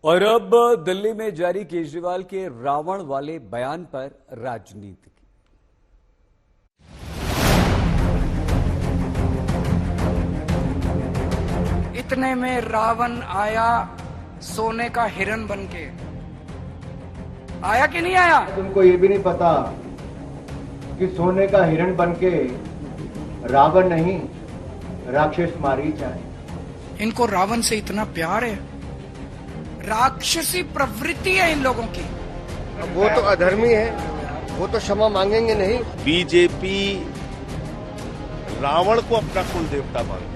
और अब दिल्ली में जारी केजरीवाल के रावण वाले बयान पर राजनीति की। इतने में रावण आया सोने का हिरण बनके। आया कि नहीं आया? तुमको ये भी नहीं पता कि सोने का हिरण बनके रावण नहीं राक्षस मारीच आए। इनको रावण से इतना प्यार है, राक्षसी प्रवृत्ति है इन लोगों की। वो तो अधर्मी है, वो तो क्षमा मांगेंगे नहीं। बीजेपी रावण को अपना कुल देवता मानती है।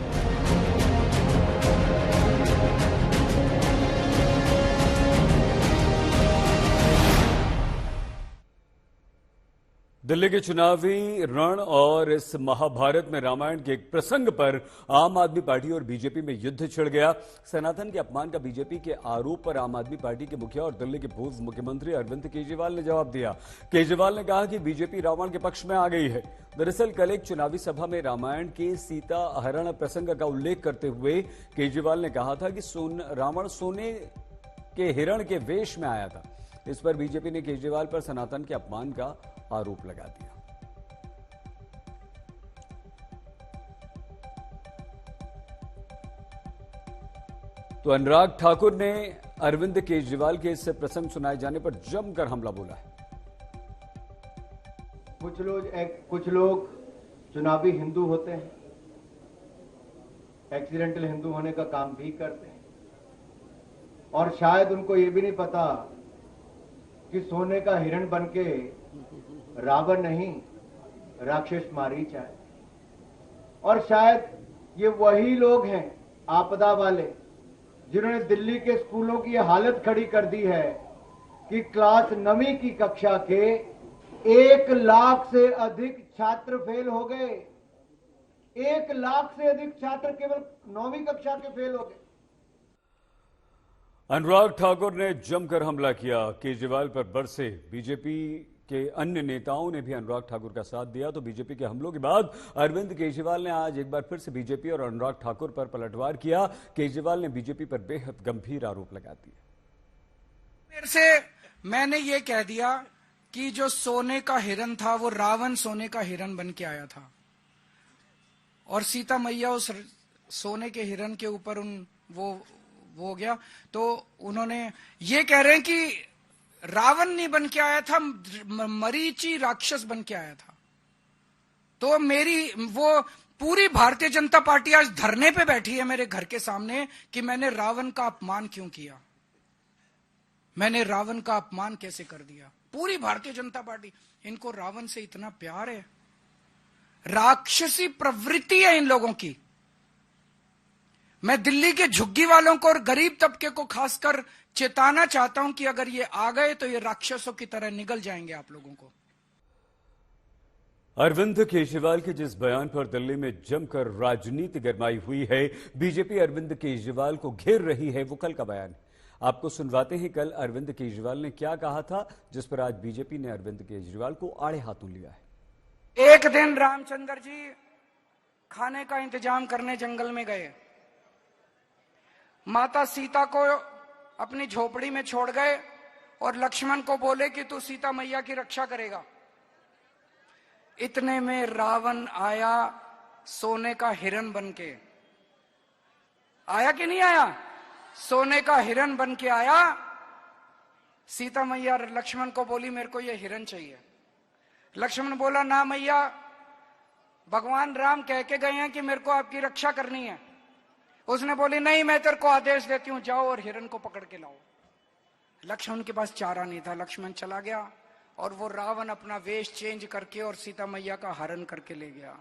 दिल्ली के चुनावी रण और इस महाभारत में रामायण के एक प्रसंग पर आम आदमी पार्टी और बीजेपी में युद्ध छिड़ गया। सनातन के अपमान का बीजेपी के आरोप पर आम आदमी पार्टी के मुखिया और दिल्ली के पूर्व मुख्यमंत्री अरविंद केजरीवाल ने जवाब दिया। केजरीवाल ने कहा कि बीजेपी रावण के पक्ष में आ गई है। दरअसल कल एक चुनावी सभा में रामायण के सीता हरण प्रसंग का उल्लेख करते हुए केजरीवाल ने कहा था कि रावण सोने के हिरण के वेश में आया था। इस पर बीजेपी ने केजरीवाल पर सनातन के अपमान का आरोप लगा दिया। तो अनुराग ठाकुर ने अरविंद केजरीवाल के इस प्रसंग सुनाए जाने पर जमकर हमला बोला है। कुछ लोग चुनावी हिंदू होते हैं, एक्सीडेंटल हिंदू होने का काम भी करते हैं, और शायद उनको ये भी नहीं पता कि सोने का हिरण बनके रावण नहीं राक्षस मारीच आए। और शायद ये वही लोग हैं आपदा वाले जिन्होंने दिल्ली के स्कूलों की हालत खड़ी कर दी है कि क्लास 9वीं की कक्षा के 1 लाख से अधिक छात्र फेल हो गए। 1 लाख से अधिक छात्र केवल 9वीं कक्षा के फेल हो गए। अनुराग ठाकुर ने जमकर हमला किया। केजरीवाल पर बरसे। बीजेपी के अन्य नेताओं ने भी अनुराग ठाकुर का साथ दिया। तो बीजेपी के हमलों के बाद अरविंद केजरीवाल ने आज एक बार फिर से बीजेपी और अनुराग ठाकुर पर पलटवार किया। केजरीवाल ने बीजेपी पर बेहद गंभीर आरोप लगा दिए। मेरे से मैंने ये कह दिया कि जो सोने का हिरण था वो रावण सोने का हिरण बन के आया था, और सीता मैया उस सोने के हिरण के ऊपर वो हो गया। तो उन्होंने ये कह रहे हैं कि रावण नहीं बन के आया था, मरीची राक्षस बन के आया था। तो वो पूरी भारतीय जनता पार्टी आज धरने पे बैठी है मेरे घर के सामने कि मैंने रावण का अपमान क्यों किया, मैंने रावण का अपमान कैसे कर दिया। पूरी भारतीय जनता पार्टी, इनको रावण से इतना प्यार है, राक्षसी प्रवृत्ति है इन लोगों की। मैं दिल्ली के झुग्गी वालों को और गरीब तबके को खासकर चेताना चाहता हूं कि अगर ये आ गए तो ये राक्षसों की तरह निगल जाएंगे आप लोगों को। अरविंद केजरीवाल के जिस बयान पर दिल्ली में जमकर राजनीति गरमाई हुई है, बीजेपी अरविंद केजरीवाल को घेर रही है, वो कल का बयान है। आपको सुनवाते हैं कल अरविंद केजरीवाल ने क्या कहा था, जिस पर आज बीजेपी ने अरविंद केजरीवाल को आड़े हाथों लिया है। एक दिन रामचंद्र जी खाने का इंतजाम करने जंगल में गए। माता सीता को अपनी झोपड़ी में छोड़ गए और लक्ष्मण को बोले कि तू सीता मैया की रक्षा करेगा। इतने में रावण आया सोने का हिरण बनके। आया कि नहीं आया? सोने का हिरण बनके आया। सीता मैया लक्ष्मण को बोली मेरे को ये हिरण चाहिए। लक्ष्मण बोला ना मैया, भगवान राम कह के गए हैं कि मेरे को आपकी रक्षा करनी है। उसने बोली नहीं, मैं तेरे को आदेश देती हूं, जाओ और हिरण को पकड़ के लाओ। लक्ष्मण के पास चारा नहीं था। लक्ष्मण चला गया और वो रावण अपना वेश चेंज करके और सीता मैया का हरण करके ले गया।